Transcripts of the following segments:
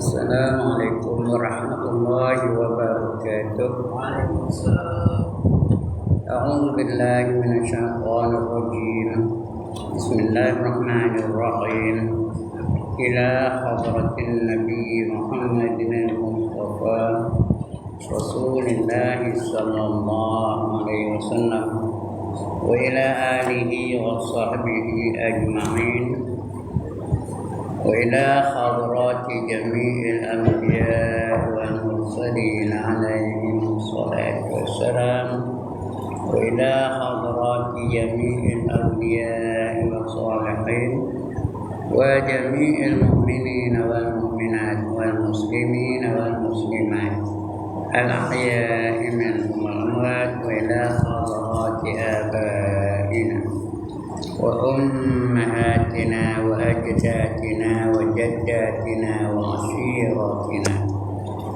Assalamualaikum warahmatullahi wabarakatuh. Waalaikumsalam. A'udzu billahi minasyaitonir rajim. Bismillahirrahmanirrahim. Ila hadratin Nabi Muhammadin al-Mustafa Rasulillah sallallahu alaihi wasallam wa ila alihi wa sahbihi ajma'in. وإلى حضرات جميع الأنبياء والمرسلين عليهم الصلاة والسلام وإلى حضرات جميع الأولياء والصالحين وجميع المؤمنين والمؤمنات والمسلمين والمسلمات الأحياء منهم والأموات وإلى حضرات آبائنا وأمهاتنا وأجدادنا وجداتنا وعشيرتنا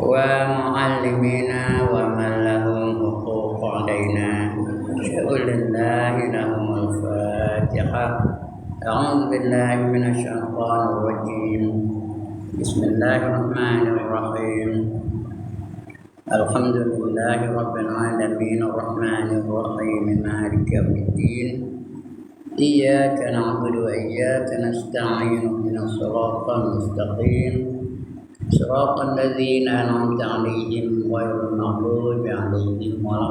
ومعلمينا ومن لهم حقوق علينا شكر الله لهم الفاتحة. أعوذ بالله من الشيطان الرجيم. بسم الله الرحمن الرحيم. الحمد لله رب العالمين الرحمن الرحيم مالك يوم الدين. إياك نعبد وإياك نستعين اهدنا الصراط المستقيم صراط الذين أنعمت عليهم غير المغضوب عليهم ولا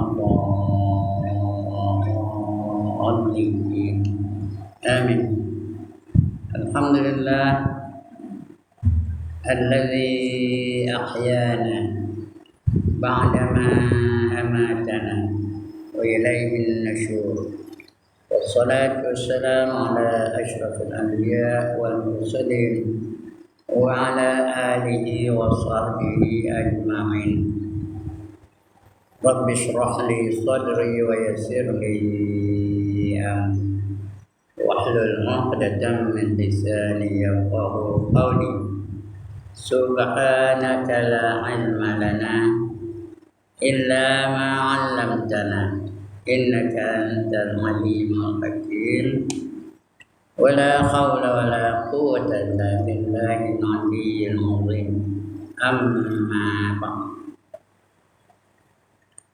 الضالين. آمين. الحمد لله الذي أحيانا بعدما أماتنا وإليه النشور، والصلاة والسلام على أشرف الأنبياء والمرسلين وعلى آله وصحبه أجمعين. رب اشرح لي صدري ويسر لي أمري واحلل عقدة من لساني يفقهوا قولي. سبحانك لا علم لنا إلا ما علمتنا إنك أنت العليم الحكيم. ولا حول ولا قوة إلا بالله العلي العظيم. أما بعد.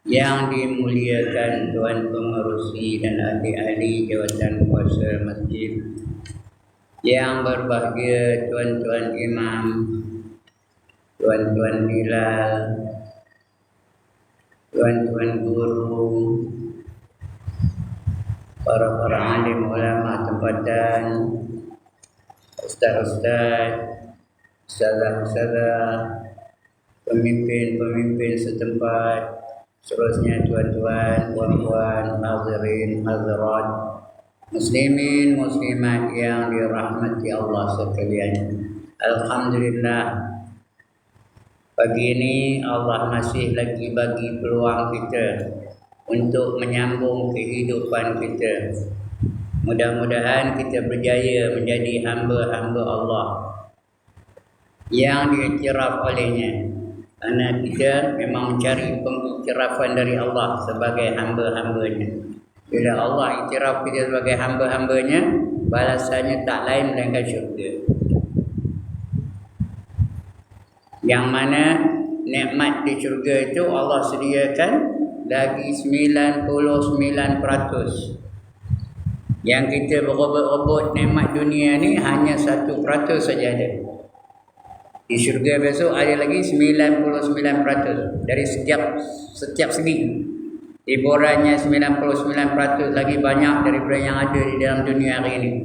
Yang dimuliakan Tuan Pengerusi dan ahli-ahli jawatan kuasa masjid, yang berbahagia tuan-tuan imam, tuan-tuan bilal, tuan-tuan guru, para alim ulama tempatan, ustaz-ustaz, ustazah-ustazah, pemimpin-pemimpin setempat, seterusnya tuan-tuan, puan-puan, hadirin, hadirat, muslimin, muslimat yang dirahmati Allah sekalian. Alhamdulillah, pagi ini Allah masih lagi bagi peluang kita untuk menyambung kehidupan kita. Mudah-mudahan kita berjaya menjadi hamba-hamba Allah yang diiktiraf olehnya, kerana kita memang mencari pengiktirafan dari Allah sebagai hamba-hambanya. Bila Allah iktiraf kita sebagai hamba-hambanya, balasannya tak lain melainkan syurga, yang mana nikmat di syurga itu Allah sediakan lagi 99%. Yang kita berebut-rebut nikmat dunia ni hanya 1% saja ada. Di syurga besok ada lagi 99% dari setiap segi. Hiburannya 99% lagi banyak daripada yang ada di dalam dunia hari ini.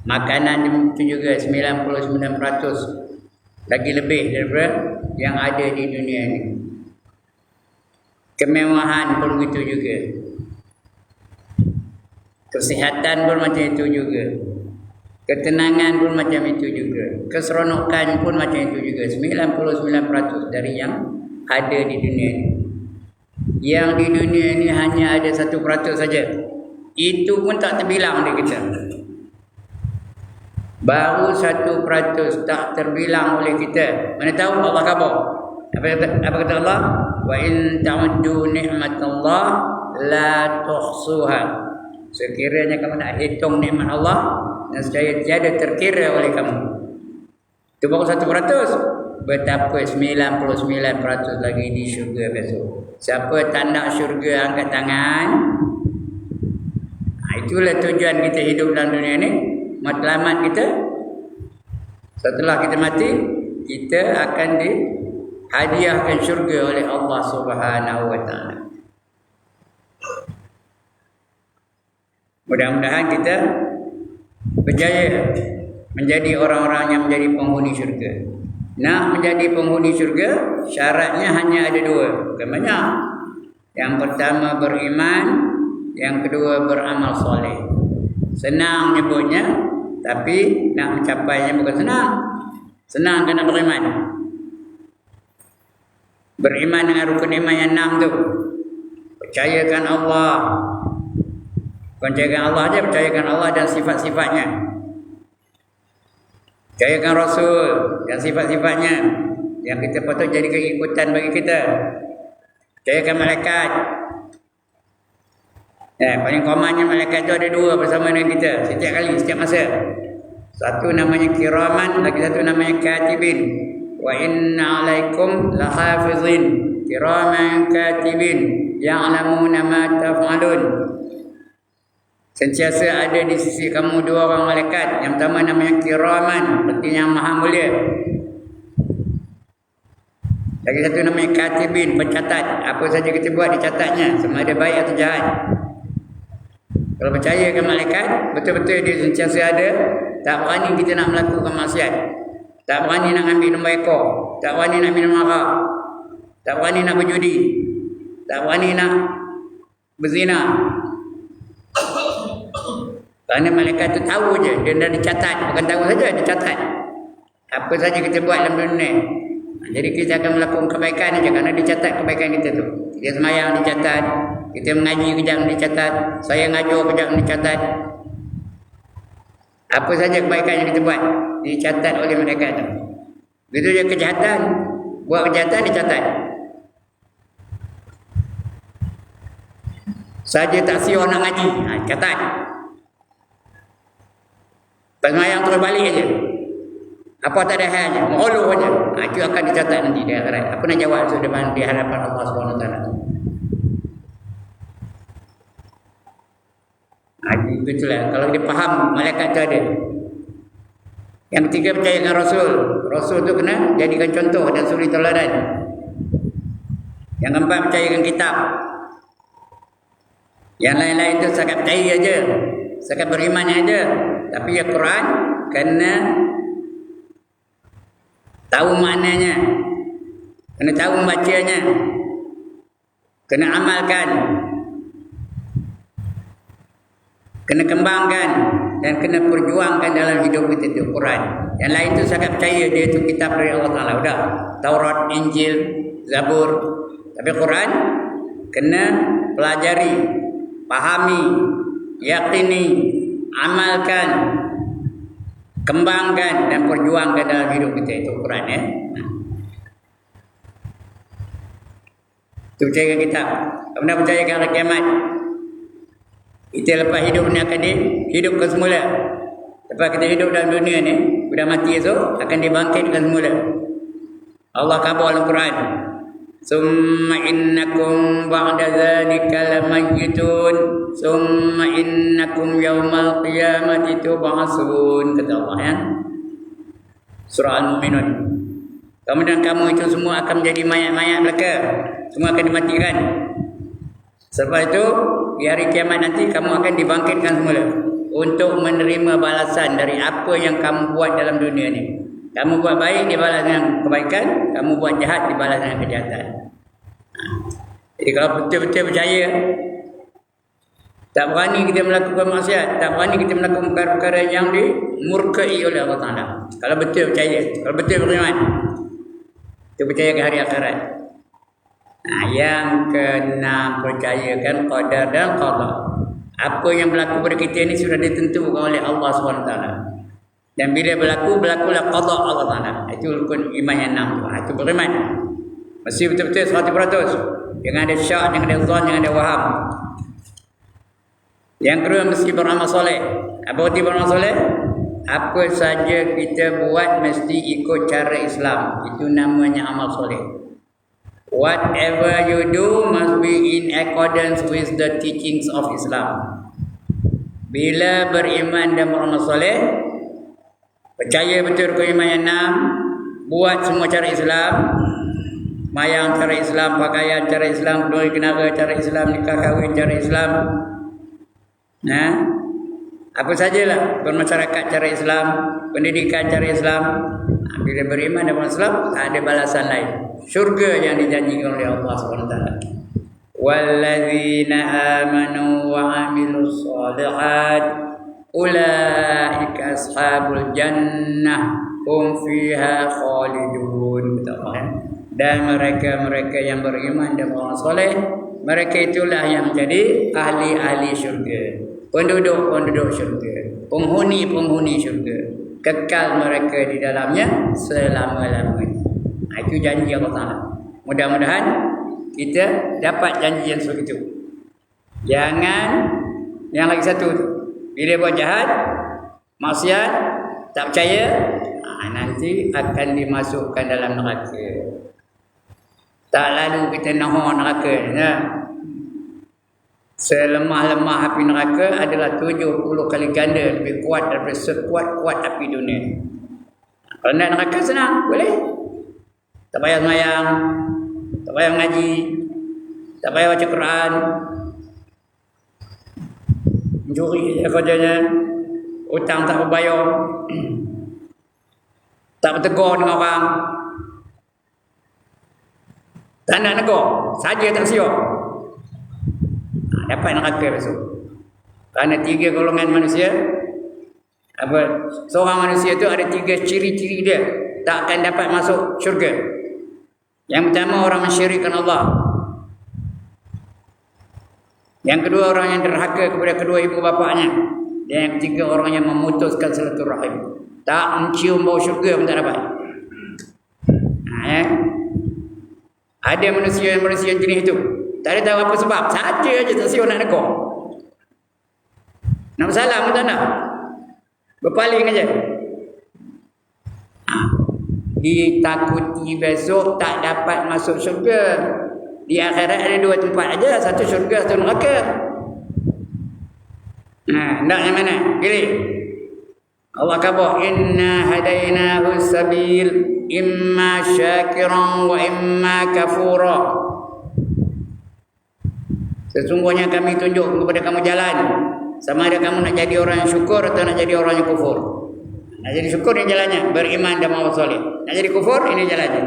Makanan itu juga 99% lagi lebih daripada yang ada di dunia ini. Kemewahan pun begitu juga. Kesihatan pun macam itu juga. Ketenangan pun macam itu juga. Keseronokan pun macam itu juga. 99% dari yang ada di dunia ini. Yang di dunia ini hanya ada 1% saja. Itu pun tak terbilang dia kata. Baru 1% tak terbilang oleh kita. Mana tahu Allah khabar. Apa kata Allah? Wa in ta'uddu ni'matallah la tuhsuha. Sekiranya kamu nak hitung nikmat Allah, nescaya tiada terkira oleh kamu. Itu baru 1%. betapa 99% lagi di syurga besok. Siapa tak nak syurga angkat tangan. Itulah tujuan kita hidup dalam dunia ni. Matlamat kita, setelah kita mati, kita akan dihadiahkan syurga oleh Allah Subhanahu wa taala. Mudah-mudahan kita berjaya menjadi orang-orang yang menjadi penghuni syurga. Nak menjadi penghuni syurga, syaratnya hanya ada dua, bukan banyak. Yang pertama beriman, yang kedua beramal soleh. Senang nyebutnya, tapi nak mencapainya bukan senang. Senang kena beriman. Beriman dengan rukun iman yang 6 tu. Percayakan Allah. Percayakan Allah aja, percayakan Allah dan sifat-sifatnya. Percayakan Rasul dan sifat-sifatnya yang kita patut jadi keikutan bagi kita. Percayakan malaikat. Paling komannya malaikat itu ada 2 bersama dengan kita setiap kali, setiap masa. Satu namanya kiraman, lagi satu namanya katibin. Wa inna alaikum lahafizin kiraman katibin ya'lamuna ma taf'alun. Sentiasa ada di sisi kamu 2 orang malaikat. Yang pertama namanya kiraman, artinya yang maha mulia. Lagi satu namanya katibin, pencatat. Apa saja kita buat dicatatnya, sama ada baik atau jahat. Kalau percaya ke malaikat, betul-betul dia sentiasa ada. Tak berani kita nak melakukan maksiat. Tak berani nak ambil nombor ekor. Tak berani nak minum arak. Tak berani nak berjudi. Tak berani nak berzina. Kerana malaikat tu tahu je, dia dah dicatat. Bukan tahu saja, dicatat. Apa saja kita buat dalam dunia. Jadi kita akan melakukan kebaikan saja kerana dicatat kebaikan kita tu. Kita semayang dicatat, kita mengaji kejap dicatat, saya ngajar kejap dicatat. Apa saja kebaikan yang kita buat dicatat oleh malaikat tu. Begitu je kejahatan, buat kejahatan dicatat. Saja tak siap nak ngaji, catat. Pengayak terus balik aja. Apa tak ada halnya, mengeluh aja. Itu akan dicatat nanti di akhirat. Apa nak jawab sudah di hadapan Allah Subhanahu Wa Taala. Begitulah. Kalau kita faham malaikat itu ada. Yang ketiga percayakan Rasul. Rasul itu kena jadikan contoh dan suri teladan. Yang keempat percayakan kitab. Yang lain-lain itu sekat percaya aja, sekat beriman aja. Tapi ya Quran kena tahu maknanya, kena tahu membacanya, kena amalkan, kena kembangkan dan kena perjuangkan dalam hidup kita itu Quran. Yang lain tu sangat percaya dia itu kitab dari Allah Taala. Udah Taurat, Injil, Zabur. Tapi Quran kena pelajari, pahami, yakini, amalkan, kembangkan dan perjuangkan dalam hidup kita itu Quran ya. Itu percayakan kitab. Kemudian percayakan hari kiamat. Kita lepas hidup ni akan dihidupkan semula. Lepas kita hidup dalam dunia ni, sudah mati esok akan dibangkitkan semula. Allah khabar dalam Quran. Summa innakum ba'da dzalika lamayyitun. Summa innakum yaumal qiyamati tub'atsun. Kata Allah ya. Surah Al-Mu'minun. Kemudian kamu itu semua akan menjadi mayat-mayat belaka. Semua akan dimatikan. Selepas itu di hari kiamat nanti kamu akan dibangkitkan semula untuk menerima balasan dari apa yang kamu buat dalam dunia ni. Kamu buat baik dibalas dengan kebaikan, kamu buat jahat dibalas dengan kejahatan. Jadi kalau betul-betul percaya, tak berani kita melakukan maksiat, tak berani kita melakukan perkara-perkara yang dimurkai oleh Allah Taala. Kalau betul percaya, kalau betul beriman, kita percaya ke hari akhirat. Yang keenam percayakan qadar dan qada. Apa yang berlaku pada kita ini sudah ditentukan oleh Allah SWT. Dan bila berlakulah qada Allah Taala. Itu rukun iman yang 6. Itu beriman. Mesti betul-betul 100%. Jangan ada syak, jangan ada zon, jangan ada waham. Yang kedua mesti beramal soleh. Apa arti beramal soleh? apa saja kita buat mesti ikut cara Islam. Itu namanya amal soleh. Whatever you do must be in accordance with the teachings of Islam. Bila beriman dan beramal soleh, percaya betul rukun iman yang 6, buat semua cara Islam, mayang cara Islam, pakaian cara Islam, kedua kenara cara Islam, nikah kahwin cara Islam. Apa sajalah bermasyarakat cara Islam, pendidikan cara Islam. Bila beriman dan beramal Islam, tak ada balasan lain. Syurga yang dijanjikan oleh Allah SWT. Walladzina amanu wa amilus solihat ulaika ashabul jannah hum fiha khalidun. Dan mereka-mereka yang beriman dan beramal soleh, mereka itulah yang menjadi ahli-ahli syurga, penduduk-penduduk syurga, penghuni-penghuni syurga, kekal mereka di dalamnya selama-lamanya. Itu janji Allah Ta'ala. Mudah-mudahan kita dapat janji yang seperti itu. Jangan yang lagi satu tu, bila buat jahat, maksiat, tak percaya, nanti akan dimasukkan dalam neraka. Tak lalu kita nahu neraka. Selemah-lemah api neraka adalah 70 kali ganda lebih kuat daripada sekuat-kuat api dunia. Kalau nak neraka senang, boleh. Tak payah semayang, tak payah mengaji, tak payah baca Quran, mencuri kerjanya, hutang tak berbayar, tak bertegur dengan orang, tak nak negur, saja tak siap. Dapat neraka besok. Kerana 3 golongan manusia, seorang manusia tu ada 3 ciri-ciri dia tak akan dapat masuk syurga. Yang pertama, orang mensyirikkan Allah. Yang kedua, orang yang derhaka kepada kedua ibu bapaknya. Dan yang ketiga, orang yang memutuskan silaturahim. Tak mencium bau syurga pun tak dapat. Ada manusia jenis itu. Tak ada tahu apa sebab. Saja aja tak siap nak negur. Nak bersalam pun tak nak. Berpaling aja. Ditakuti besok tak dapat masuk syurga. Di akhirat ada 2 tempat aja, satu syurga, satu neraka. Nak yang mana? Pilih. Allah kata, inna hadainahu sabil imma syakiran wa imma kafura. Sesungguhnya kami tunjuk kepada kamu jalan, sama ada kamu nak jadi orang yang syukur atau nak jadi orang yang kufur. Nak jadi syukur ini jalannya, beriman dan beramal soleh. Nak jadi kufur ini jalannya.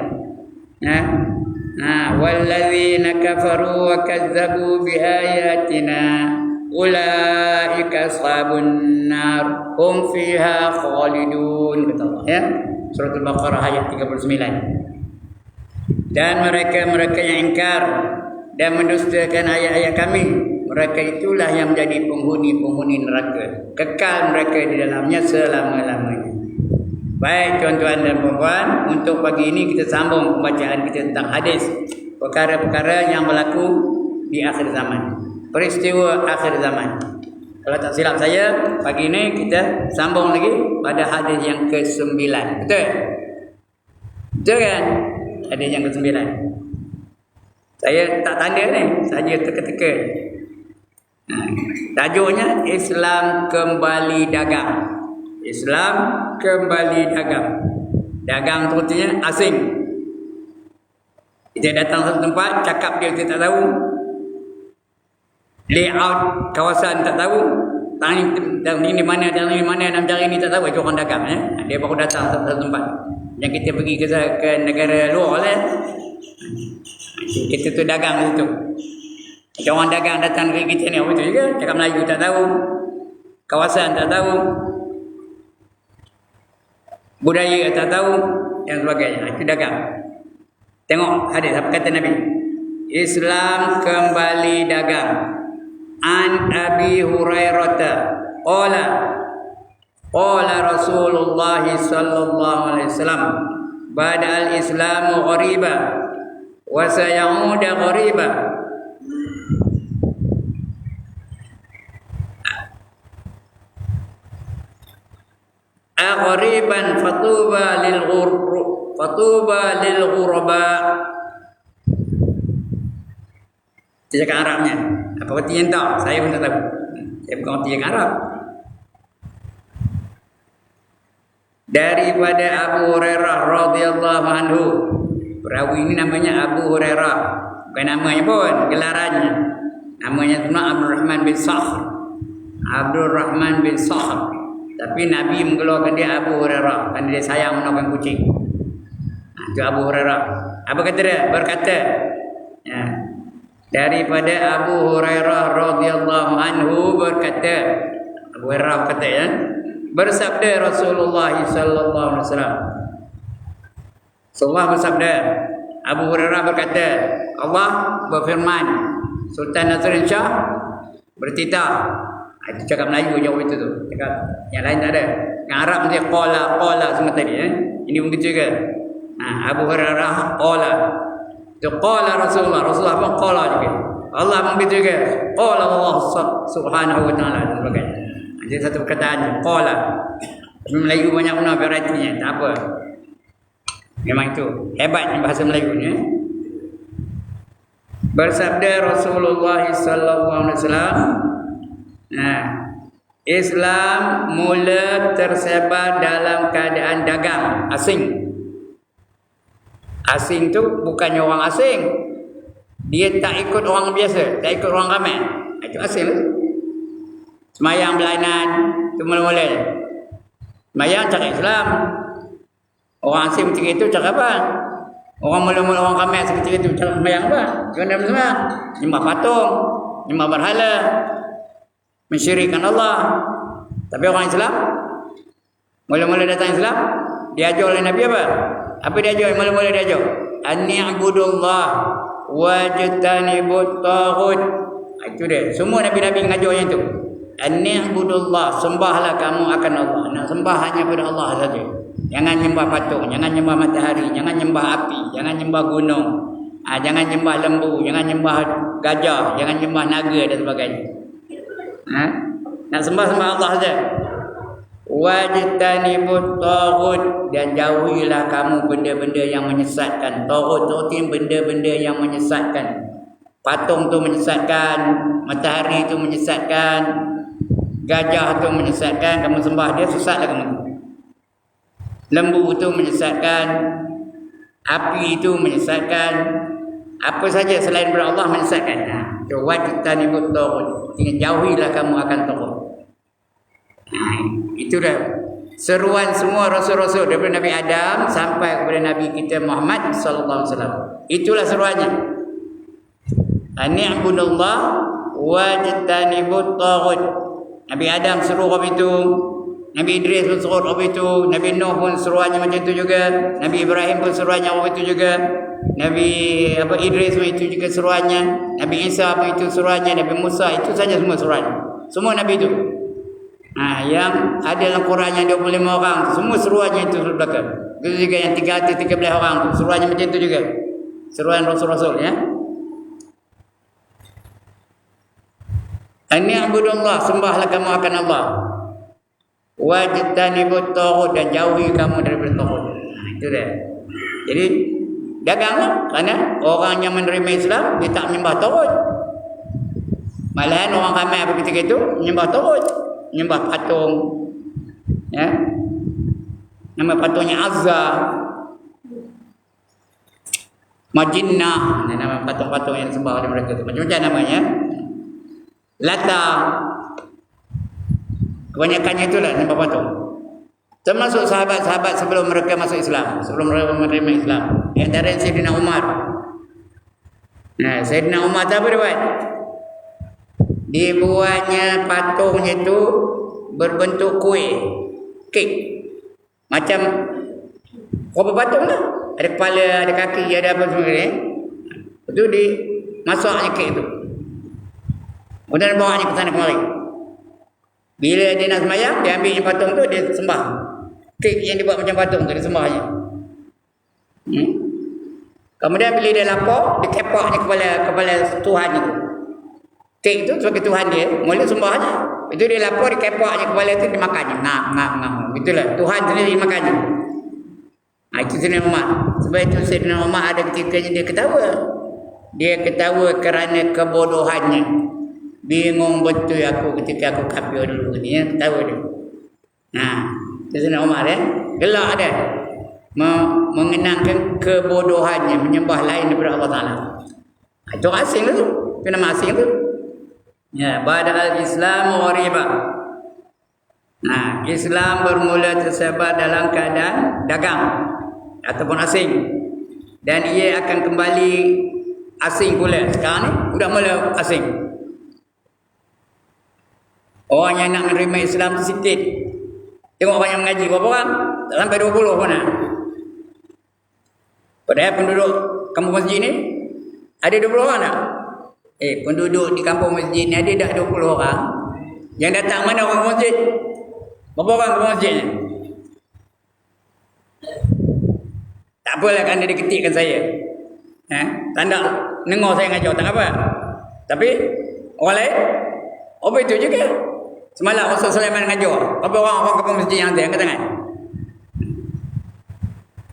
Walladzina kafaru wa kazzabu biayatina ulaika ashabun nar hum fiha khalidun. Kata Allah, ya. Surah Al-Baqarah ayat 39. Dan mereka-mereka yang ingkar dan mendustakan ayat-ayat kami, mereka itulah yang menjadi penghuni-penghuni neraka. Kekal mereka di dalamnya selama-lamanya. Baik tuan-tuan dan puan-puan, untuk pagi ini kita sambung pembacaan kita tentang hadis. Perkara-perkara yang berlaku di akhir zaman. Peristiwa akhir zaman. Kalau tak silap saya, pagi ini kita sambung lagi pada hadis yang ke-9. Betul? Betul kan? Hadis yang ke-9. Saya tak tanda ni, saja teka-teka. Tajuknya Islam kembali dagang. Islam kembali dagang. Dagang tu artinya asing. Kita datang satu tempat, cakap dia kita tak tahu, layout kawasan tak tahu, tang ini mana, tang ini mana, nak cari ni tak tahu. Itu orang dagang. Dia baru datang satu tempat. Yang kita pergi ke negara luar lah. Kita tu dagang situ. Macam orang dagang datang negeri kita ni, betul juga. Cakap Melayu tak tahu, kawasan tak tahu, budaya tak tahu, dan sebagainya. Itu dagang. Tengok hadis apa kata Nabi. Islam kembali dagang. An Abi Hurairah qala Rasulullah sallallahu alaihi wasallam bada al-islamu ghariba wa sayaudu ghariba. Aghriban fatuba lil ghuraba. Dia cakap Arabnya. Apa artinya tak? Saya pun tak tahu. Saya bukan arti yang Arab. Daripada Abu Hurairah radhiyallahu anhu. Perawi ini namanya Abu Hurairah. Bukan namanya pun, gelarannya. Namanya sebenarnya Abdul Rahman bin Sakhr. Abdul Rahman bin Sakhr. Tapi Nabi mengeluarkan dia Abu Hurairah kerana dia sayang menakan kucing. Itu Abu Hurairah. Apa kata dia? Berkata, ya, daripada Abu Hurairah radhiyallahu anhu berkata, Abu Hurairah berkata, ya, bersabda Rasulullah sallallahu alaihi wasallam. Rasulullah bersabda, Abu Hurairah berkata, Allah berfirman, Sultan Nasruddin Shah bertitah. Itu cakap Melayu jawab itu tu. Cakap yang lain tak ada. Yang Arab mesti qala semua tadi, ya. Ini pun begitu juga. Abu Hurairah qala. Itu qala Rasulullah pun qala juga. Allah pun begitu juga. Qala Allah subhanahu wa ta'ala dan sebagainya. Jadi satu perkataan qala. Melayu banyak guna varietinya, tak apa. Memang itu hebatnya bahasa Melayunya. Bersabda Rasulullah sallallahu alaihi wasallam, Islam mula tersebar dalam keadaan dagang asing. Asing tu bukannya orang asing. Dia tak ikut orang biasa, tak ikut orang ramai. Itu asing tu. Semayang berlainan, tu mula-mula. Semayang cakap Islam. Orang asing ketika itu cakap apa? Orang mula-mula orang ramai ketika itu cakap semayang apa? Jangan dalam semayang. Nyembah patung, nyembah berhala, mensyirikkan Allah. Tapi orang Islam mula-mula datang Islam, diajar oleh Nabi apa? Apa diajar? Mula-mula diajar an-ni'budullah wajtanibut taghut. Itu dia. Semua Nabi-Nabi mengajar yang itu. An-ni'budullah, sembahlah kamu akan Allah. Nak sembah hanya pada Allah saja. Jangan nyembah patung, jangan nyembah matahari, jangan nyembah api, jangan nyembah gunung, jangan nyembah lembu, jangan nyembah gajah, jangan nyembah naga dan sebagainya. Nak sembah Allah saja. Wajtanibut taghut, dan jauhilah kamu benda-benda yang menyesatkan. Taghut itu benda-benda yang menyesatkan. Patung tu menyesatkan, matahari itu menyesatkan, gajah tu menyesatkan, kamu sembah dia sesatlah kamu. Lembu itu menyesatkan, api itu menyesatkan, apa saja selain daripada Allah menyesatkan. Wajtanibut taghut, jauhilah kamu akan taghut. Itu dah seruan semua rasul-rasul daripada Nabi Adam sampai kepada Nabi kita Muhammad sallallahu alaihi wasallam. Itulah seruannya. Ani'budullah wajtanibut taghut. Nabi Adam seru apa itu, Nabi Idris pun seru apa itu, Nabi Nuh pun seruannya macam itu juga, Nabi Ibrahim pun seruannya apa itu juga, Nabi Idris pun itu juga seruannya, Nabi Isa pun itu seruannya, Nabi Musa, itu saja semua seruannya. Semua Nabi itu. Yang ada dalam Quran yang 25 orang, semua seruannya itu belakang. Itu juga yang 313 orang, seruannya macam itu juga. Seruan rasul-rasul, ya. Ani'budullah, sembahlah kamu akan Allah. Wajtanibut taghut, dan jauhi kamu daripada taghut. Itu dia. Jadi daganglah, kerana orang yang menerima Islam dia tak menyembah taghut. Malahan orang ramai pada ketika itu menyembah taghut, menyembah patung. Ya. Nama patungnya Azza, Majinnah, nama patung-patung yang disembah oleh mereka itu. Macam-macam namanya. Lata, kebanyakannya itulah nyembah patung. Termasuk sahabat-sahabat sebelum mereka masuk Islam, sebelum mereka menerima Islam. Yang antara Sayyidina Umar. Sayyidina Umar tak apa dia buat? Dibuatnya patungnya itu berbentuk kuih, kek. Macam apa patung lah. Ada kepala, ada kaki, ada apa semua ni. Itu dimasuknya kek itu. Kemudian bawanya ke sana kemari. Bila dia nak sembahyang, dia ambil patung tu, dia sembah. Kek yang dibuat macam patung tu, dia sembahnya. Kemudian bila dia lapar, dia kepaknya kepala Tuhan itu. Kek itu sebagai Tuhan dia, mula sembahnya. Itu dia lapor, dikepaknya kepala itu dimakannya. Ngam. Itulah Tuhan sendiri makannya. Itu Sayyidina Umar. Sebab itu Sayyidina Umar ada ketikanya dia ketawa. Dia ketawa kerana kebodohannya. Bingung betul aku ketika aku kafir dulu ni ya, ketawa dia. Sayyidina Umar gelak dia. Mengenangkan kebodohannya menyembah lain daripada Allah Taala. Itu asing tu. Itu nama asing tu. Ya, badal Islam ghariba. Islam bermula tersebar dalam keadaan dagang ataupun asing. Dan ia akan kembali asing pula. Sekarang ni sudah mula asing. Orang yang nak menerima Islam tu sikit. Tengok orang yang mengaji berapa orang? Tak sampai 20 pun nak. Padahal penduduk kampung masjid ni ada 20 orang tak? Penduduk di kampung masjid ni ada dah 20 orang. Yang datang mana orang masjid? Berapa orang kampung masjid ni? Tak apalah kerana dia ketikkan saya. Tanda dengar saya ngajar tak apa. Tapi orang lain apa itu juga. Semalam Ustaz Sulaiman ngajar. Berapa orang kampung masjid yang ada angkat tangan?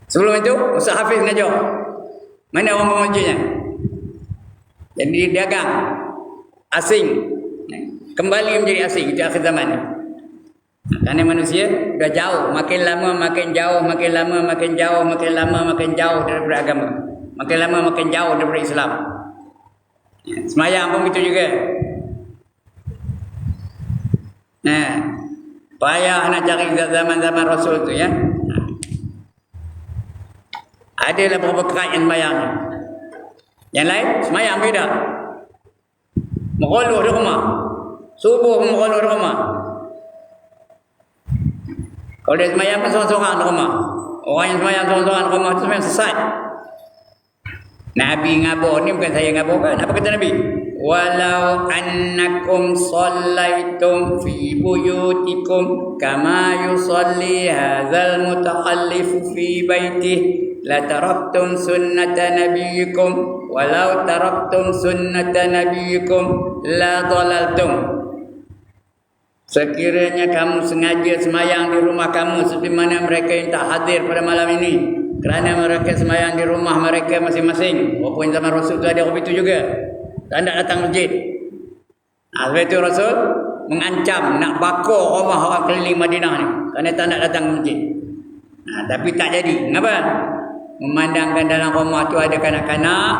Sebelum itu Ustaz Hafiz ngajar. Mana orang kampung masjidnya? Jadi dagang asing kembali menjadi asing itu akhir zaman. Kerana manusia dah jauh, makin lama makin jauh, makin lama makin jauh, makin lama makin jauh daripada agama. Makin lama makin jauh daripada Islam. Semayang pun begitu juga. Payah nak cari zaman-zaman Rasul tu ya. Adalah beberapa kerat yang semayang. Yang lain semayang beda. Mengeluh di rumah. Subuh pun mengeluh di rumah. Kalau dia semayang pun seorang-seorang di rumah. Orang yang semayang seorang-seorang di rumah itu semayang sesat. Nabi ngabur ni bukan saya ngaburkan. Apa kata Nabi? Walau annakum sallaitum fi buyutikum kama yusalli hadzal mutakhallif fi baitihi la taraktum sunnata nabiyikum walau taraktum sunnata nabiyikum la dhalaltum. Sekiranya kamu sengaja semayang di rumah kamu seperti mana mereka yang tak hadir pada malam ini, kerana mereka semayang di rumah mereka masing-masing. Walaupun zaman Rasul itu ada orang itu juga, tak nak datang masjid. Sebab itu Rasul mengancam nak bakar rumah orang keliling Madinah ni kerana tak nak datang masjid. Tapi tak jadi. Kenapa? Memandangkan dalam rumah tu ada kanak-kanak,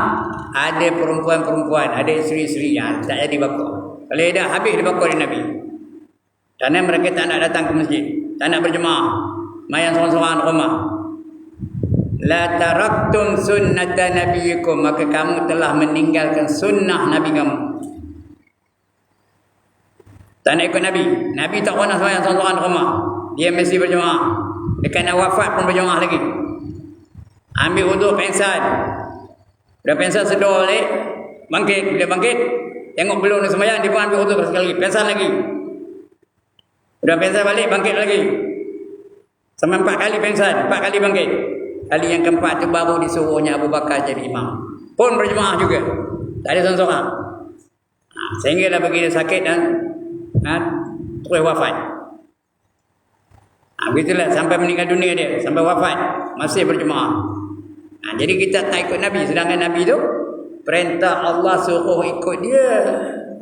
ada perempuan-perempuan, ada isteri-isteri. Tak jadi bakar. Kalau dah habis dia bakar di Nabi. Kerana mereka tak nak datang ke masjid, tak nak berjemaah, main seorang-seorang rumah. La taraktum sunnata nabiyikum, maka kamu telah meninggalkan sunnah Nabi kamu. Tak nak ikut Nabi. Nabi tak pernah semayang seorang-seorang rumah. Dia mesti berjemaah. Dekat nak wafat pun berjemaah lagi. Ambil wuduk, pengsan. Dah pengsan sedar balik, bangkit. Bila bangkit, tengok belum nak semayang, dia pun ambil wuduk sekali lagi, pengsan lagi. Dah pengsan balik, bangkit lagi. Sampai 4 kali pengsan, 4 kali bangkit. Kali yang keempat tu baru disuruhnya Abu Bakar jadi imam. Pun berjemaah juga. Tak ada seorang-seorang. Sehingga dah begini sakit dan terus wafat. Begitulah sampai meninggal dunia dia, sampai wafat masih berjemaah. Jadi kita tak ikut Nabi, sedangkan Nabi tu perintah Allah suruh ikut dia.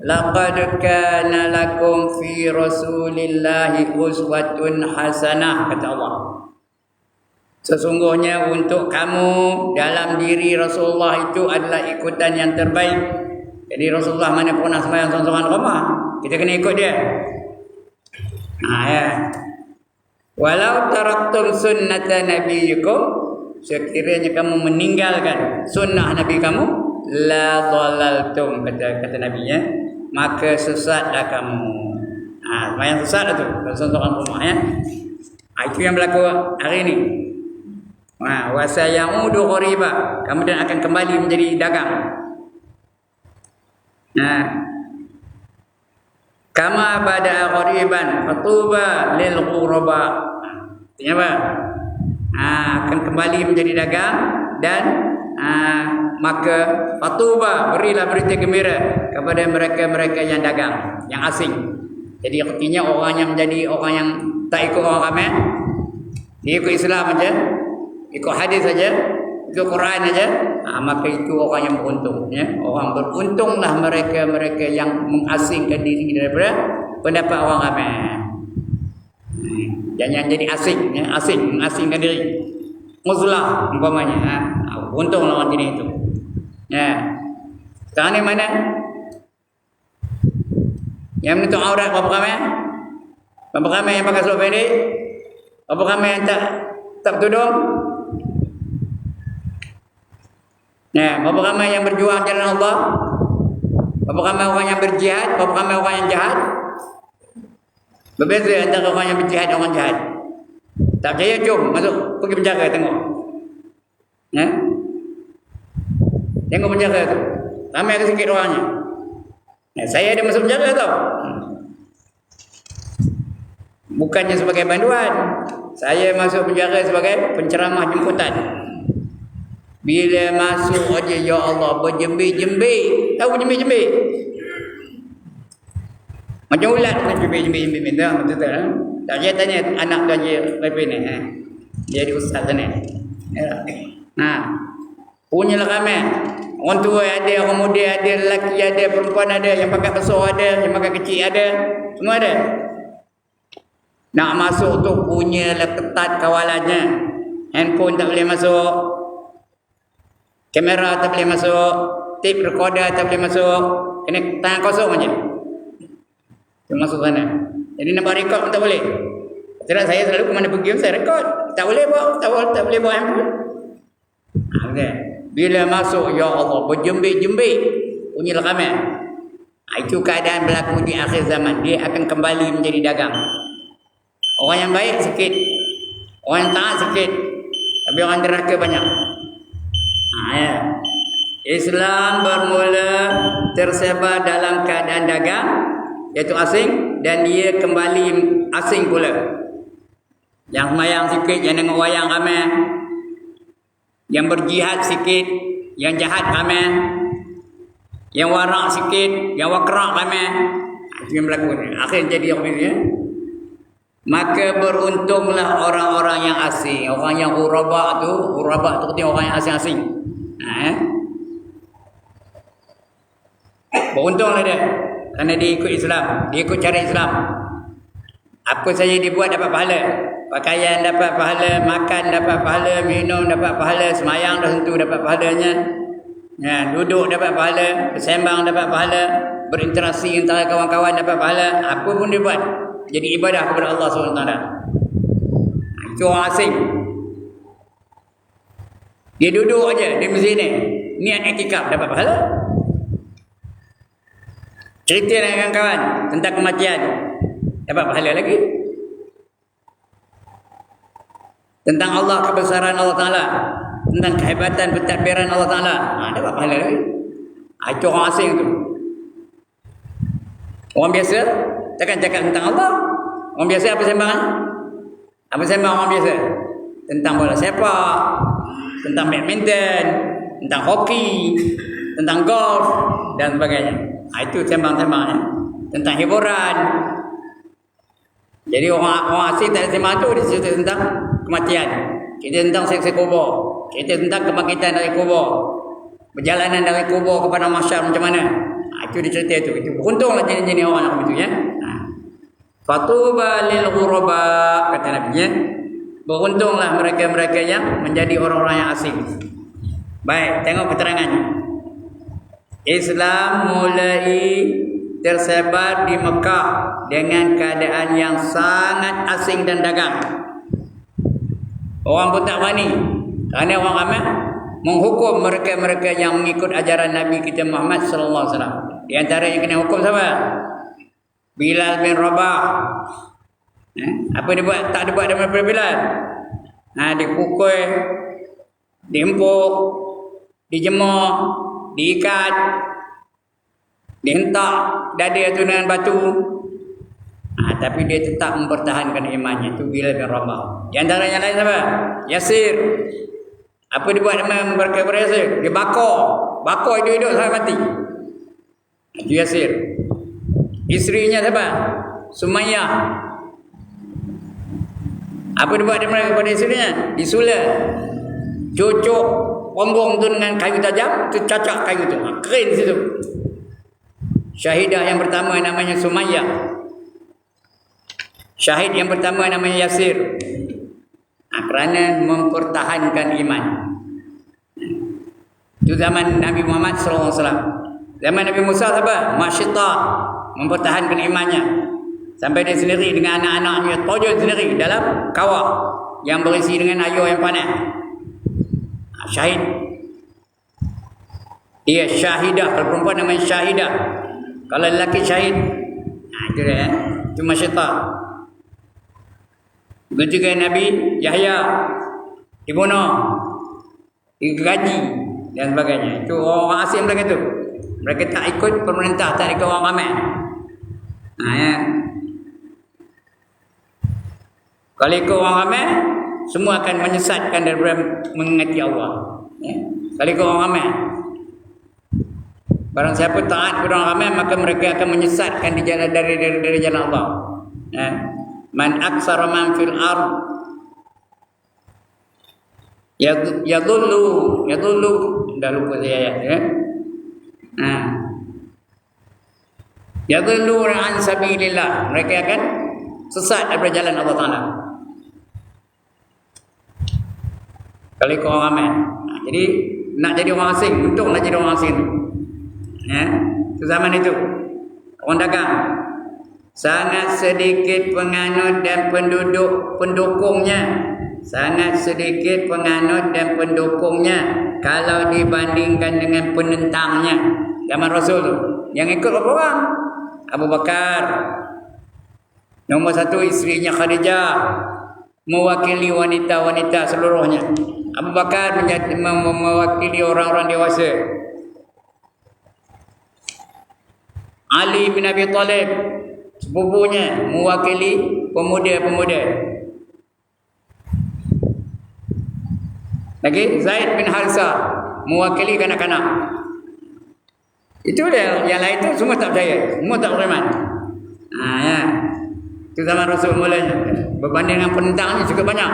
Laqad kana lakum fi Rasulillahi uswatun hasanah, kata Allah. Sesungguhnya untuk kamu dalam diri Rasulullah itu adalah ikutan yang terbaik. Jadi Rasulullah mana pernah sembahyang seorang-seorang rumah, kita kena ikut dia. Ya. Walau taraktum sunnata nabiyikum, sekiranya kamu meninggalkan sunnah Nabi kamu, la dhalaltum, kata Nabi ya, maka sesatlah kamu. Sembahyang sesat tu kalau seorang rumah ya. Itu yang berlaku hari ini. Wa sayaudu ghariba, kemudian akan kembali menjadi dagang. Kama bada ghariban fatuba lil ghuraba. Artinya apa? Akan kembali menjadi dagang dan maka fatuba, berilah berita gembira kepada mereka-mereka yang dagang, yang asing. Jadi artinya orang yang menjadi orang yang tak ikut orang ramai, dia ikut Islam aja, ikut hadis saja, ikut Quran aja, maka itu orang yang beruntung. Ya. Orang beruntunglah mereka yang mengasingkan diri daripada pendapat orang ramai. Jangan jadi asing, ya, mengasingkan diri. Muzlah umpamanya. Untunglah orang jenis itu. Ya. Sekarang ni mana? Yang menutup aurat berapa ramai? Berapa ramai yang pakai seluar pendek? Berapa ramai yang tak bertudung? Nah, berapa ramai yang berjuang jalan Allah? Berapa ramai orang yang berjihad? Berapa ramai orang yang jahat? Berbeza antara orang yang berjihad dan orang jahat. Tak percaya, jom masuk pergi penjara tengok. Nah, tengok penjara tu. Ramai ke sikit orangnya. Nah, saya ada masuk penjara tau. Bukannya sebagai banduan. Saya masuk penjara sebagai penceramah jemputan. Bila masuk aja, ya Allah, berjembik-jembik. Tahu berjembik-jembik? Macam ulat nak jembik-jembik. Betul-betul. Tak saya tanya anak tu aja PP ni. Dia di ustaz sana. Punyalah ramai. Orang tua ada, orang muda ada, lelaki ada, perempuan ada, yang pakai besar ada, yang pakai kecil ada, semua ada. Nak masuk tu punyalah ketat kawalannya. Handphone tak boleh masuk, kamera tak boleh masuk, tape recorder tak boleh masuk, kena tangan kosong aja. Dia masuk sana. Jadi nampak rekod pun tak boleh. Sebab saya selalu ke mana pergi saya rekod. Tak boleh bawa handphone. Okay. Bila masuk, ya Allah, berjembik-jembik, punyalah ramai. Itu keadaan berlaku di akhir zaman. Dia akan kembali menjadi dagang. Orang yang baik sikit, orang yang taat sikit, tapi orang neraka banyak. Ya. Islam bermula tersebar dalam keadaan dagang, iaitu asing, dan dia kembali asing pula. Yang semayang sikit, yang tengok wayang ramai, yang berjihad sikit, yang jahat ramai, yang warak sikit, yang wakrak ramai. Itu yang berlaku ni. Akhir jadi orang ini. Maka beruntunglah orang-orang yang asing. Orang yang huraba tu ketika orang yang asing-asing. Beruntunglah dia. Kerana dia ikut Islam, dia ikut cara Islam. Apa saja dia buat dapat pahala. Pakaian dapat pahala, makan dapat pahala, minum dapat pahala, semayang dah tentu dapat pahalanya. Ya, duduk dapat pahala, bersembang dapat pahala, berinteraksi antara kawan-kawan dapat pahala. Apa pun dia buat jadi ibadah kepada Allah SWT. Itu orang asing. Dia duduk aja di masjid ni, niat iktikaf dapat pahala. Cerita dengan kawan tentang kematian dapat pahala lagi. Tentang Allah, kebesaran Allah Ta'ala, tentang kehebatan pentadbiran Allah Ta'ala, dapat pahala lagi. Itu orang asing tu. Orang biasa takkan cakap tentang Allah. Orang biasa apa sembang? Apa sembang orang biasa? Tentang bola sepak, tentang badminton, tentang hoki, tentang golf dan sebagainya. Itu sembang-sembangnya. Tentang hiburan. Jadi orang asing tak ada sembang tu, dia cerita tentang kematian, cerita tentang seksa kubur, cerita tentang kebangkitan dari kubur, perjalanan dari kubur kepada mahsyar macam mana. Itu dia cerita itu. Itu beruntunglah jenis-jenis orang macam itu ya. Fatuba lil ghuraba, kata Nabi ya. Beruntunglah mereka-mereka yang menjadi orang-orang yang asing. Baik, tengok keterangannya. Islam mulai tersebar di Mekah dengan keadaan yang sangat asing dan dagang. Orang pun tak berani. Kerana orang ramai menghukum mereka-mereka yang mengikut ajaran Nabi kita Muhammad sallallahu alaihi wasallam. Di antara yang kena hukum siapa? Bilal bin Rabah. Apa dia buat? Tak ada buat daripada Bilal. Dipukul, diempuk, dijemur, diikat, dihentak dada tu dengan batu. Tapi dia tetap mempertahankan imannya. Itu Bilal bin Rabah. Di antara yang lain siapa? Yasir. Apa dia buat dengan mereka Yasir? Dia bakar hidup-hidup sampai mati. Itu Yasir. Isterinya siapa? Sumayyah. Apa dia buat pada isterinya? Disula. Cucuk punggung tu dengan kayu tajam, tu cacak kayu tu. Kering di situ. Syahidah yang pertama namanya Sumayyah. Syahid yang pertama namanya Yasir. Kerana mempertahankan iman. Itu zaman Nabi Muhammad SAW. Zaman Nabi Musa apa? Masyitah. Mempertahankan imannya. Sampai dia sendiri dengan anak-anaknya tojol sendiri dalam kawah yang berisi dengan air yang panas. Syahid. Dia syahidah. Kalau perempuan namanya syahidah. Kalau lelaki syahid. Itu dia. Itu masyitah. Begitu juga Nabi Yahya dibunuh, digaji dan sebagainya. Itu orang asing mereka tu. Mereka tak ikut pemerintah, tak ikut orang ramai. Ya. Kalau ikut orang ramai, semua akan menyesatkan daripada mengingati Allah. Ya. Kalau ikut orang ramai, barang siapa taat kepada orang ramai, maka mereka akan menyesatkan di jalan dari jalan Allah. Ya. Man aksara man fil ard yadullu dah lupa saya ayat ya. Yadullu an sabilillah, mereka akan sesat daripada jalan Allah Taala. Kalau ikut orang ramai. Jadi nak jadi orang asing, untung nak jadi orang asing. Ya, itu zaman itu orang dagang. Sangat sedikit penganut dan pendukungnya. Sangat sedikit penganut dan pendukungnya kalau dibandingkan dengan penentangnya. Zaman Rasul tu. Yang ikut berapa orang? Abu Bakar. Nombor 1 isterinya Khadijah. Mewakili wanita-wanita seluruhnya. Abu Bakar mewakili orang-orang dewasa. Ali bin Abi Talib sepupunya mewakili pemuda-pemuda. Lagi Zaid bin Harithah mewakili kanak-kanak. Itu dia. Yang lain tu semua tak percaya, semua tak beriman. Ya. Itu zaman Rasul mulanya. Berbanding dengan penentangnya cukup banyak.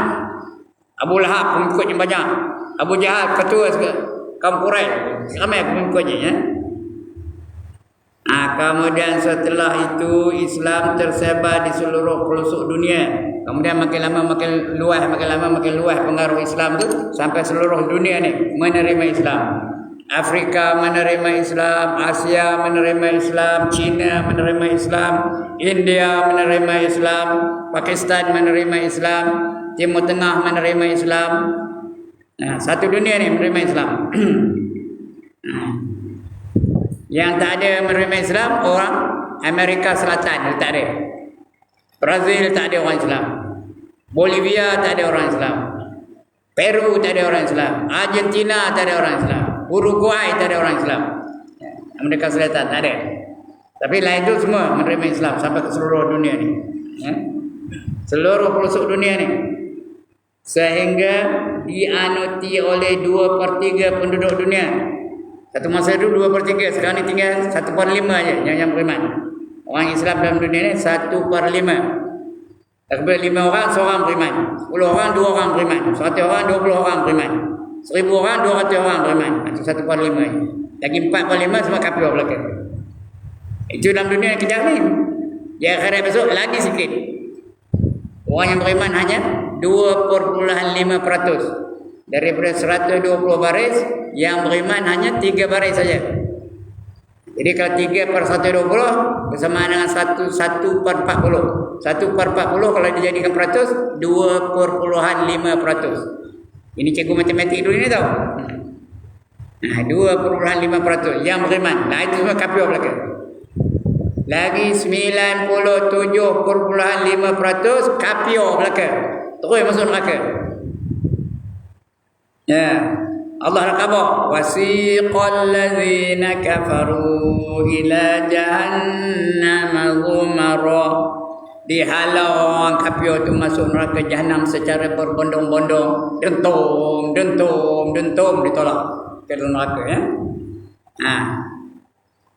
Abu Lahab pengikutnya banyak. Abu Jahal ketua kaum Quraisy ramai pengikutnya ya. Kemudian setelah itu Islam tersebar di seluruh pelosok dunia. Kemudian makin lama makin luas pengaruh Islam tu sampai seluruh dunia ni menerima Islam. Afrika menerima Islam, Asia menerima Islam, China menerima Islam, India menerima Islam, Pakistan menerima Islam, Timur Tengah menerima Islam. Satu dunia ni menerima Islam. Yang tak ada menerima Islam, orang Amerika Selatan tak ada. Brazil tak ada orang Islam. Bolivia tak ada orang Islam. Peru tak ada orang Islam. Argentina tak ada orang Islam. Uruguay tak ada orang Islam. Amerika Selatan tak ada. Tapi lain tu semua menerima Islam sampai ke seluruh dunia ni. Seluruh pelosok dunia ni. Sehingga dianuti oleh 2/3 penduduk dunia. Satu masa itu 2/3, sekarang ni tinggal 1/5 aja yang beriman. Orang Islam dalam dunia ni 1/5. Daripada 5 orang, seorang beriman. 10 orang, 2 orang beriman. 100 orang, 20 orang beriman. 1000 orang, 200 orang beriman. Itu 1/5. Lagi 4/5 semua kafir belakang. Itu dalam dunia yang kejam ni. Di akhirat besok lagi sikit. Orang yang beriman hanya 2.5%. Daripada 120 baris, yang beriman hanya 3 baris saja. Jadi kalau 3/120 bersama dengan 1/40. 1/40 kalau dijadikan peratus, 2.5%. Ini cikgu matematik dulu ni tahu. 2.5% yang beriman. Itu semua kafir belaka. Lagi 97.5% kafir belaka. Terus masuk neraka. Ya, Allah nak khabar wasiqal ladzina kafaru ila jahannam zumara. Dihalau orang kafir tu masuk neraka jahanam secara berbondong-bondong, dentum ditolak ke dalam neraka ya.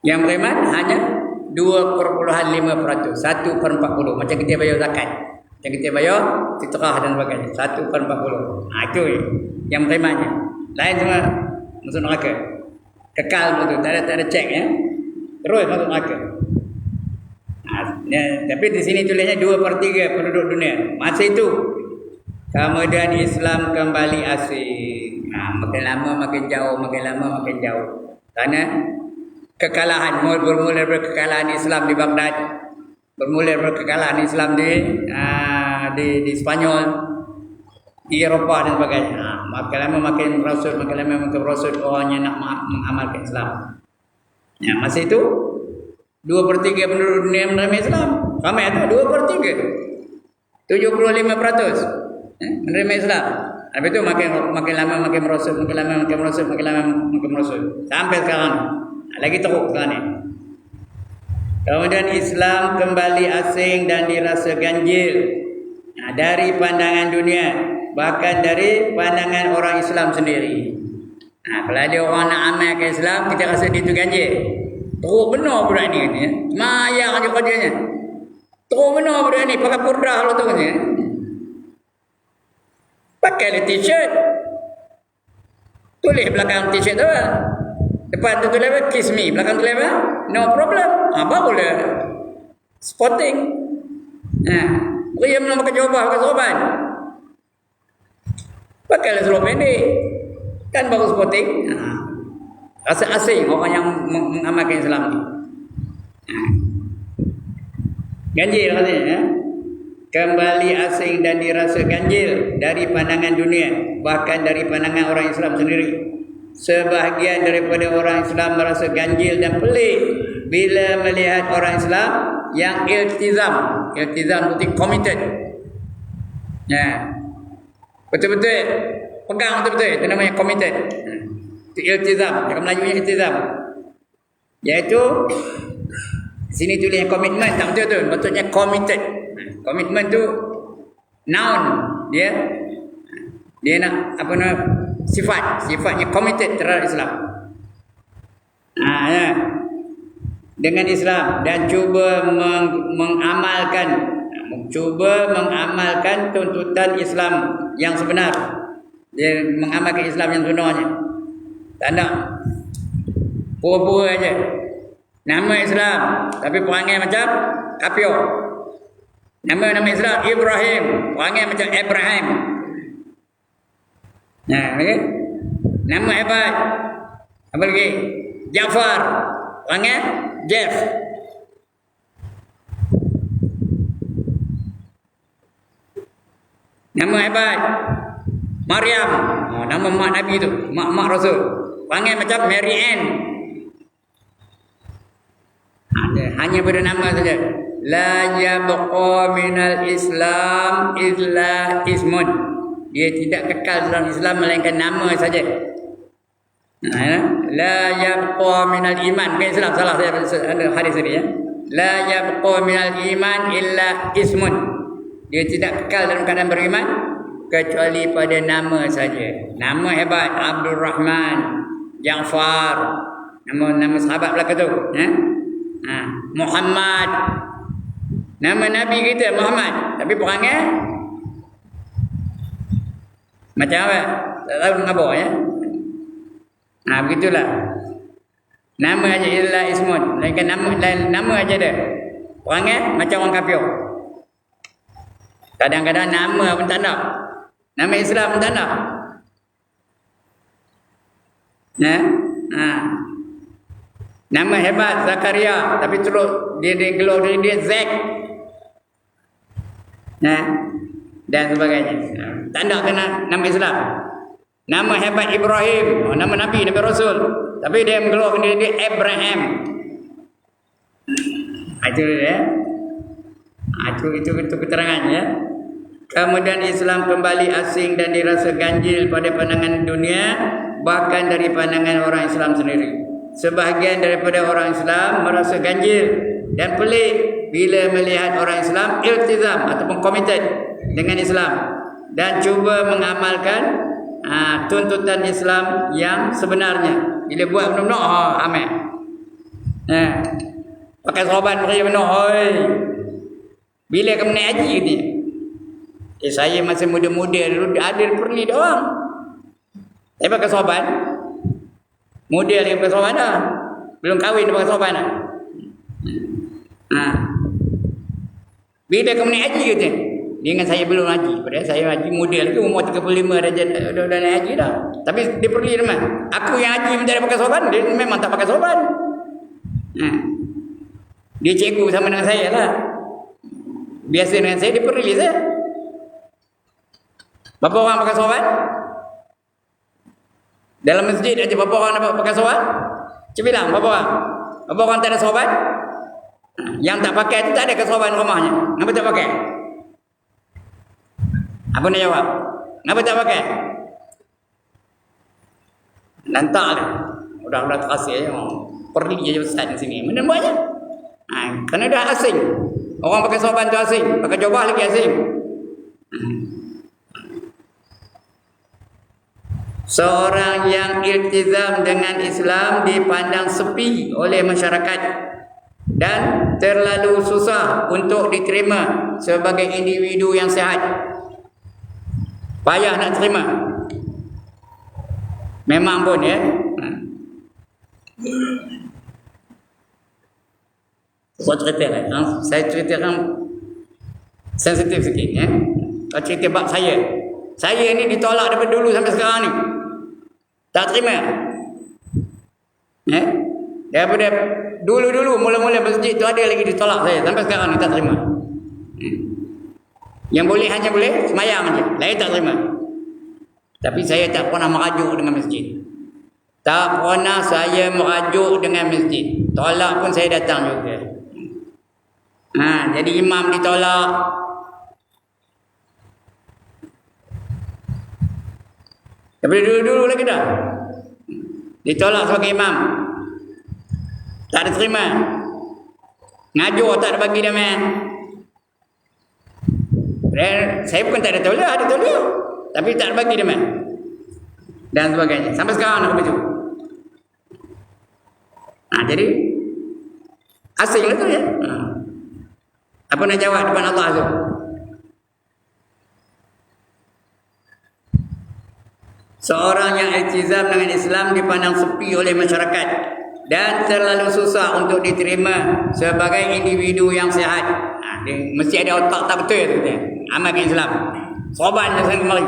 Yang beriman hanya 2,5%. 1/40. Macam kita bayar zakat. Macam kita bayar fitrah dan sebagainya. 1/40. Itu yang terimanya. Lain semua masuk neraka. Kekal betul. Tak ada cek ya. Terus masuk neraka. Tapi di sini tulisnya 2/3 penduduk dunia. Masa itu kemudian Islam kembali asing. Makin lama makin jauh, makin lama makin jauh. Karena kekalahan bermula dari kekalahan Islam di Baghdad, bermula dari kekalahan Islam di Spanyol, di Eropah dan sebagainya. Makin lama makin merosot, makin lama makin merosot orang yang nak mengamalkan Islam. Masa itu 2/3 penduduk dunia menerima Islam. Ramai ada 2/3. 75% menerima Islam. Habis itu makin lama makin merosot, makin lama makin merosot, makin lama makin merosot. Sampai sekarang. Lagi teruk sekarang ni. Kemudian Islam kembali asing dan dirasa ganjil dari pandangan dunia, bahkan dari pandangan orang Islam sendiri. Kalau ada orang nak amalkan Islam, kita rasa dia tu ganjil. Teruk benar budak ni katanya. Mayang aja kerjanya. Teruk benar budak ni pakai purdah lah tu katanya. Pakai t-shirt. Tulis belakang t-shirt tu lah. Depan tu tulis apa? Kiss me. Belakang tulis apa? No problem. Barulah sporting. Dia belum pakai jubah, pakai sorban. Pakailah seluar pendek. Kan baru sporting. Rasa asing orang yang mengamalkan Islam ni. Ganjil katanya. Kembali asing dan dirasa ganjil dari pandangan dunia, bahkan dari pandangan orang Islam sendiri. Sebahagian daripada orang Islam merasa ganjil dan pelik bila melihat orang Islam yang iltizam berarti committed. Betul-betul pegang betul-betul, itu namanya committed. Itu iltizam, dalam Melayu iltizam. Iaitu sini tulisnya komitmen, tak betul tu, betulnya committed. Komitmen tu noun, dia nak apa nak sifatnya committed terhadap Islam. Dengan Islam dan cuba mengamalkan tuntutan Islam yang sebenar. Dia mengamalkan Islam yang sebenarnya. Tak nak pura-pura aja. Nama Islam tapi perangai macam kafir. Nama Islam Ibrahim, perangai macam Abraham. Okay? Nama hebat. Apa lagi? Jafar, perangai Jeff. Nama hebat Maryam, nama mak Nabi tu, mak Rasul. Perangai macam Mary Ann. Hanya pada nama saja. La yabqa minal Islam illa ismun. Dia tidak kekal dalam Islam melainkan nama saja. La yabqa minal iman. Bukan Islam, salah saya ada hadis tadi ya. La yabqa minal iman illa ismun. Dia tidak kekal dalam keadaan beriman kecuali pada nama saja. Nama hebat Abdul Rahman, Ja'far, nama sahabat belaka tu, Muhammad. Nama Nabi kita Muhammad, tapi perangai macam apa? Tak tahu apa ya. Begitulah. Nama aja illa ismun. Lain nama aja dah. Perangai macam orang kafir. Kadang-kadang nama pun tak nak. Nama Islam pun tak nak. Nama hebat Zakaria, tapi terus dia gelar dia Zack. Dan sebagainya. Tak nak kena nama Islam. Nama hebat Ibrahim, nama Nabi Rasul, tapi dia menggelar dia Abraham. Itu ya. Itu keterangannya. Kemudian Islam kembali asing dan dirasa ganjil pada pandangan dunia, bahkan dari pandangan orang Islam sendiri. Sebahagian daripada orang Islam merasa ganjil dan pelik bila melihat orang Islam iltizam ataupun committed dengan Islam dan cuba mengamalkan tuntutan Islam yang sebenarnya. Bila buat benar-benar amal. Pakai sorban pergi benar. Oi. Bila kamu naik haji dia? Saya masih muda-muda dulu ada pergi doang. Saya pakai sorban. Muda lagi pakai sorban dah. Belum kahwin pakai sorban dah. Bila kamu naik haji kata? Dia dengan saya belum haji. Padahal saya haji muda lagi umur 35 dah naik haji dah. Tapi dia pergi teman. Aku yang haji minta dia pakai sorban, dia memang tak pakai sorban. Dia cikgu sama dengan saya lah. Biasa dengan saya, dia pergi saya. Berapa orang pakai sorban? Dalam masjid aja berapa orang dapat pakai sorban? Cuba bilang berapa orang? Berapa orang tak ada sorban? Yang tak pakai itu tak ada ke sorban rumahnya. Kenapa tak pakai? Apa nak jawab? Kenapa tak pakai? Lantak lah. Udah terasa ya. Perli je besar di sini. Mana buatnya? Kerana dah asing. Orang pakai sorban tu asing. Pakai jubah lagi asing. Seorang yang iltizam dengan Islam dipandang sepi oleh masyarakat dan terlalu susah untuk diterima sebagai individu yang sihat. Payah nak terima. Memang pun ya. Saya ceritakan sensitif sikit ya. Kalau cerita bab saya. Saya ni ditolak daripada dulu sampai sekarang ni. Tak terima. Daripada dulu-dulu mula-mula masjid tu ada lagi ditolak saya sampai sekarang ni tak terima. Yang boleh hanya boleh semayang saja. Lain tak terima. Tapi saya tak pernah merajuk dengan masjid. Tak pernah saya merajuk dengan masjid. Tolak pun saya datang juga. Jadi imam ditolak. Daripada dulu-dulu lagi dah. Ditolak sebagai imam. Tak ada terima. Ngajuk tak ada bagi dia main. Saya bukan tak ada tauliah, ada tauliah. Tapi tak ada bagi dia main. Dan sebagainya. Sampai sekarang nak begitu. Jadi asing lah tu ya. Apa nak jawab depan Allah tu? Seorang yang iltizam dengan Islam dipandang sepi oleh masyarakat dan terlalu susah untuk diterima sebagai individu yang sihat. Dia mesti ada otak tak betul tu dia. Amalkan Islam. Sorban datang kemari.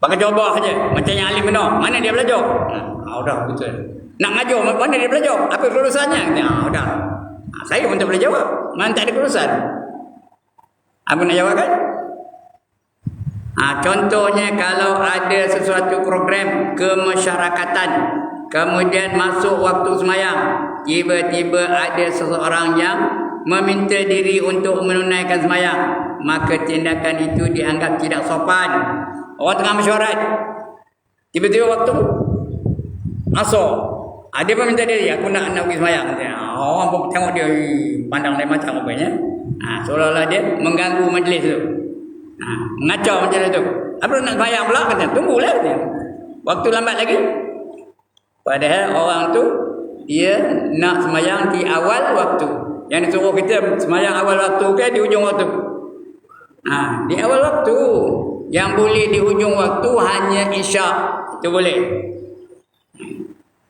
Pakai jubah saja. Macam yang alim benar. Mana dia belajar? Dah betul. Nak ngajar mana dia belajar? Apa kelulusannya? Dah. Saya pun tak boleh jawab. Mana tak ada kelulusan. Apa nak jawab kan? Contohnya kalau ada sesuatu program kemasyarakatan, kemudian masuk waktu semayang, tiba-tiba ada seseorang yang meminta diri untuk menunaikan semayang, maka tindakan itu dianggap tidak sopan. Orang tengah mesyuarat, tiba-tiba waktu asar, dia pun minta diri, aku nak pergi semayang. Orang pun tengok dia, pandang lain macam rupanya. Seolah-olah dia mengganggu majlis tu. Mengacau macam tu. Apa nak semayang pula? Kata, tunggulah. Waktu lambat lagi. Padahal orang tu dia nak semayang di awal waktu. Yang disuruh kita semayang awal waktu ke di hujung waktu? Di awal waktu. Yang boleh di hujung waktu hanya isyak. Itu boleh.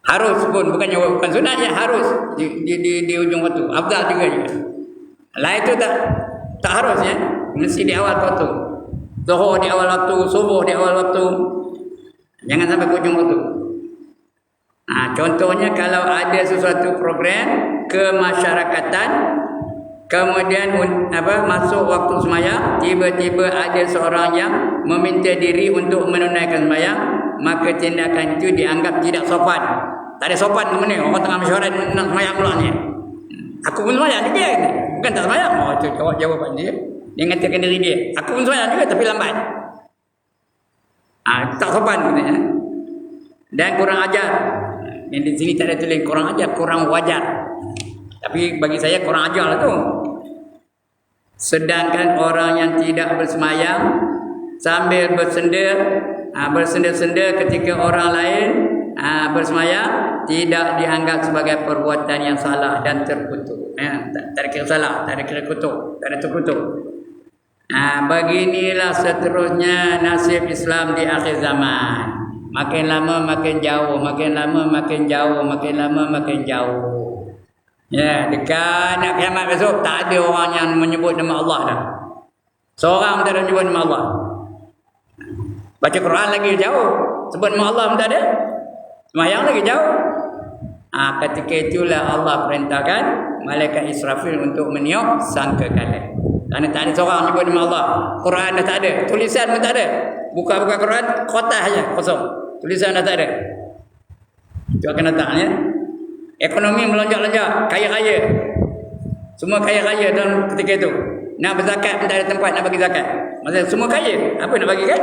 Harus pun, bukan sunat ya, harus di hujung waktu. Afdal juga. Lain tu tak harus ya. Mesti di awal waktu. Zuhur di awal waktu, subuh di awal waktu. Jangan sampai ke hujung waktu. Contohnya kalau ada sesuatu program kemasyarakatan, kemudian masuk waktu sembahyang, tiba-tiba ada seorang yang meminta diri untuk menunaikan sembahyang, maka tindakan itu dianggap tidak sopan. Tak ada sopan ke mana? Orang tengah mesyuarat nak sembahyang pula ni. Aku pun sembahyang juga. Bukan tak sembahyang. Itu jawapan dia. Dia mengatakan diri dia. Aku pun sembahyang juga tapi lambat. Tak sopan katanya. Dan kurang ajar. Yang di sini tak ada tulis kurang ajar, kurang wajar. Tapi bagi saya kurang ajar lah tu. Sedangkan orang yang tidak bersemayang sambil bersenda-senda ketika orang lain bersemayam tidak dianggap sebagai perbuatan yang salah dan terkutuk. Tak ada kira salah, tak ada kira kutuk, tak ada terkutuk. Beginilah seterusnya nasib Islam di akhir zaman. Makin lama makin jauh, makin lama makin jauh, makin lama makin jauh. Ya, dekat nak kiamat besok tak ada orang yang menyebut nama Allah dah. Seorang pun tak ada menyebut nama Allah. Baca Quran lagi jauh, sebut nama Allah pun tak ada. Sembahyang lagi jauh. Ketika itulah Allah perintahkan malaikat Israfil untuk meniup sangkakala. Kerana tak ada seorang menyebut nama Allah. Quran dah tak ada, tulisan pun tak ada. Buka-buka Quran, kotak saja kosong. Tulisan dah tak ada. Itu akan datang ya. Ekonomi melonjak-lonjak, kaya-kaya. Semua kaya-kaya dalam ketika itu. Nak berzakat pun tak ada tempat nak bagi zakat. Maksudnya semua kaya, apa nak bagi kan?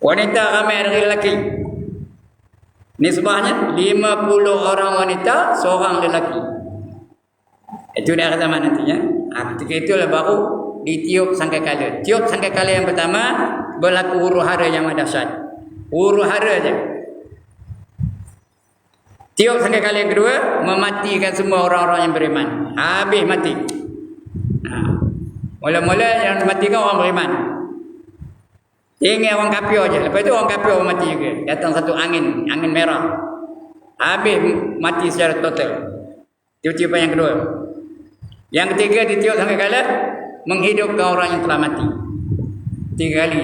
Wanita ramai dari lelaki. Nisbahnya 50 orang wanita, seorang lelaki. Itu di akhir zaman nantinya. Ketika itulah baru ditiup sangkakala. Tiup sangkakala yang pertama berlaku huru-hara yang amat dahsyat. Huru-hara je. Tiup sangkakala yang kedua mematikan semua orang-orang yang beriman. Habis mati. Mula-mula yang dimatikan orang beriman. Tinggal orang kafir je. Lepas itu orang kafir orang mati juga. Datang satu angin merah. Habis mati secara total. Tiup-tiupan yang kedua. Yang ketiga ditiup sangkakala menghidupkan orang yang telah mati. 3 kali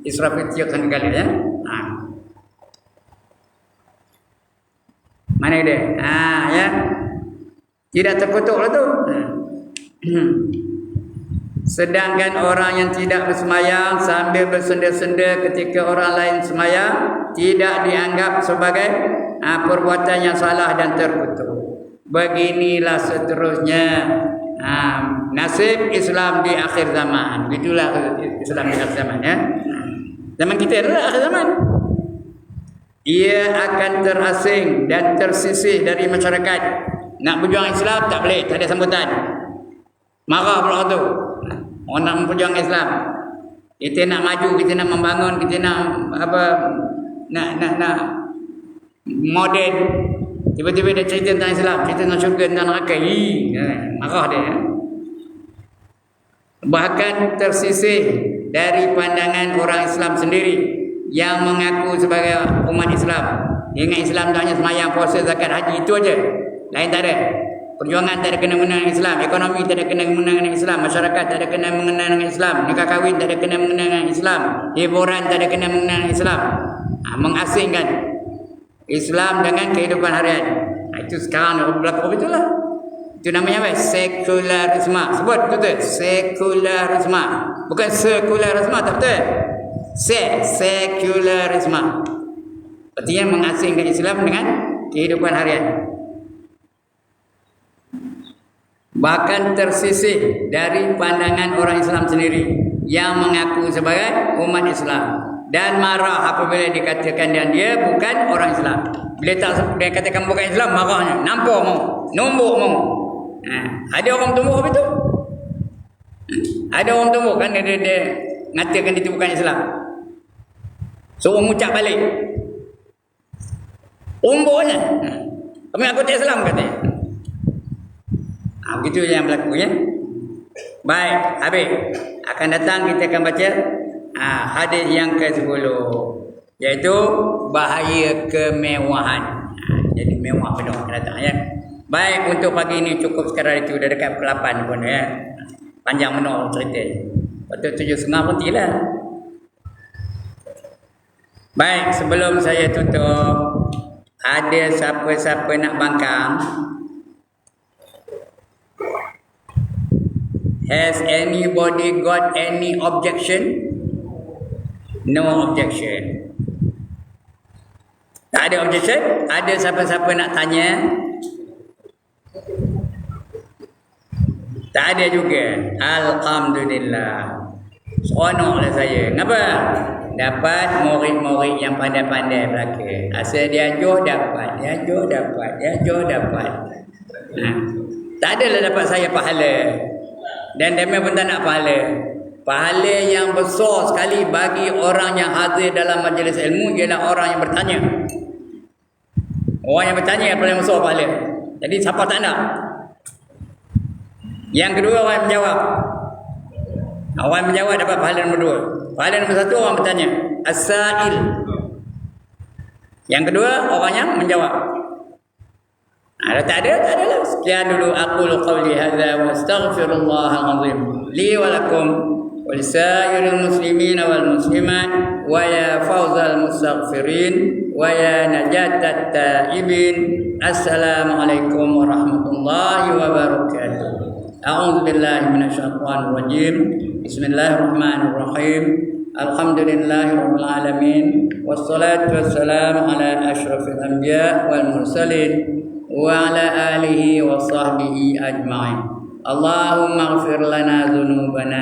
Israfil tiup sangkakala ya. Mana dia? Ya. Tidak terkutuklah tu. Sedangkan orang yang tidak bersemayam sambil bersenda-senda ketika orang lain semayam tidak dianggap sebagai perbuatan yang salah dan terkutuk. Beginilah seterusnya nasib Islam di akhir zaman. Begitulah Islam di akhir zaman ya. Zaman kita adalah akhir zaman. Ia akan terasing dan tersisih dari masyarakat. Nak berjuang Islam tak boleh, tak ada sambutan. Marah pula tu. Orang nak memperjuang Islam. Kita nak maju, kita nak membangun, kita nak nak moden. Tiba-tiba dia cerita tentang Islam, cerita tentang syurga, tentang neraka. Marah dia. Bahkan tersisih dari pandangan orang Islam sendiri yang mengaku sebagai umat Islam. Dia ingat Islam tu hanya sembahyang, puasa, zakat, haji, itu aja. Lain tak ada. Perjuangan tak ada kena-mengena dengan Islam, ekonomi tak ada kena-mengena dengan Islam, masyarakat tak ada kena-mengena dengan Islam, nikah kahwin tak ada kena-mengena dengan Islam, hiburan tak ada kena-mengena dengan Islam. Mengasingkan Islam dengan kehidupan harian. Itu sekarang berlaku itulah. Itu namanya apa? Sekularisme. Sebut betul. Sekularisme. Bukan sekularisme, tak betul. Sekularisme. Artinya mengasingkan Islam dengan kehidupan harian. Bahkan tersisih dari pandangan orang Islam sendiri yang mengaku sebagai umat Islam dan marah apabila dikatakan dan dia bukan orang Islam. Bila tak dia katakan bukan Islam, marahnya, nampak mau, nombok mau. Ada orang tumbuk apa itu? Ada orang tumbuk kan dia ngatakan itu bukan Islam. Suruh mengucap balik. Umbuknya. Kami aku tak Islam katanya. Begitu yang berlaku ya. Baik, habis. Akan datang kita akan baca hadis yang ke-10, iaitu bahaya kemewahan. Jadi mewah penuh akan datang ya. Baik, untuk pagi ini cukup sekarang itu. Dah dekat pukul 8 pun ya. Panjang penuh cerita. Waktu 7.30 pun tilah. Baik, sebelum saya tutup, ada siapa-siapa nak bangkang? Has anybody got any objection? No objection. Tak ada objection? Ada siapa-siapa nak tanya? Tak ada juga. Alhamdulillah. Seronoklah saya. Kenapa? Dapat murid-murid yang pandai-pandai belaka. Asal dia ajar dapat, dia ajar dapat, dia ajar dapat. Tak adalah dapat saya pahala. Dan demi pun tak nak pahala. pahala yang besar sekali bagi orang yang hadir dalam majlis ilmu ialah orang yang bertanya. Orang yang bertanya yang paling besar pahala. Jadi siapa tak nak? Yang kedua orang yang menjawab. Orang yang menjawab dapat pahala nombor 2. Pahala nombor 1 orang bertanya, as-sa'il. Yang kedua orang yang menjawab. Kalau tak ada, tak adalah. Sekian dulu aqulu qawli hadza wa astaghfirullahal azim li wa lakum wa lisairil muslimin wal muslimat wa ya fawzal mustaghfirin wa ya najatat taibin. Assalamualaikum warahmatullahi wabarakatuh. A'udzu billahi minasyaitonir rajim. Bismillahirrahmanirrahim. Alhamdulillahirabbil alamin wassalatu wassalamu ala asyrafil anbiya wal mursalin wa ala alihi wa sahbihi ajma'in. Allahumma ighfir lana dzunubana